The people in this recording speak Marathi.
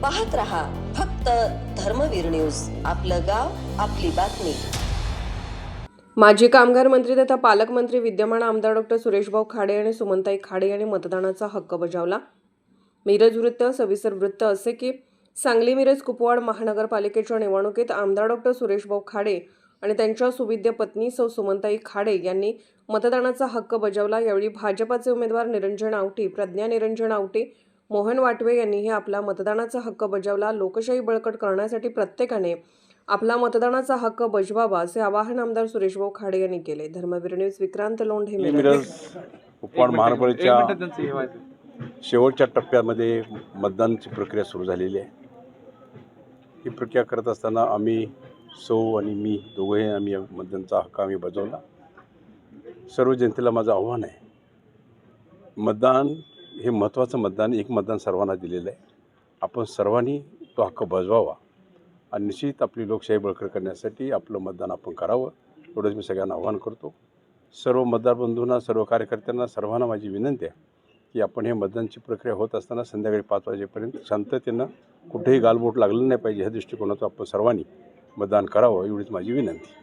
पाहत रहा फक्त धर्मवीर न्यूज, आपलं गाव आपली बातमी। माजी कामगार मंत्री तथा पालकमंत्री विद्यमान आमदार डॉक्टर सुरेशभाऊ खाडे आणि सुमनताई खाडे यांनी मतदानाचा हक्क बजावला। मिरज वृत्त सविस्तर वृत्त असे की सांगली मिरज कुपवाड महानगरपालिकेच्या निवडणुकीत आमदार डॉक्टर सुरेशभाऊ खाडे आणि त्यांच्या सुविद्य पत्नी सौ सुमनताई खाडे यांनी मतदानाचा हक्क बजावला। यावेळी भाजपाचे उमेदवार निरंजन आवटी, प्रज्ञा निरंजन आवटी, मोहन वाटवे यांनीही आपला मतदानाचा हक्क बजावला। लोकशाही बळकट करण्यासाठी प्रत्येकाने आपला मतदानाचा हक्क बजवावा असे आवाहन आमदार सुरेशभाऊ खाडे यांनी केले। धर्मवीर न्यूज विक्रांत लोंढे, मिरज कुपवाड महानगरपालिकेच्या शेवटच्या टप्प्यामध्ये मतदानाची प्रक्रिया सुरू झालेली आहे। ही प्रक्रिया करत असताना आम्ही सौ आणि मी दोघेही आम्ही मतदानाचा हक्क आम्ही बजावला। सर्व जनतेला माझं आव्हान आहे, मतदान हे महत्त्वाचं मतदान, एक मतदान सर्वांना दिलेलं आहे। आपण सर्वांनी तो हक्क बजवावा आणि निश्चित आपली लोकशाही बळकट करण्यासाठी आपलं मतदान आपण करावं, एवढंच मी सगळ्यांना आव्हान करतो। सर्व मतदार बंधूंना, सर्व कार्यकर्त्यांना, सर्वांना माझी विनंती आहे की आपण हे मतदानाची प्रक्रिया होत असताना संध्याकाळी 5 वाजेपर्यंत शांततेनं कुठेही गालबोट लागलं नाही पाहिजे, ह्या दृष्टिकोनातून आपण सर्वांनी मतदान करावं, एवढीच माझी विनंती।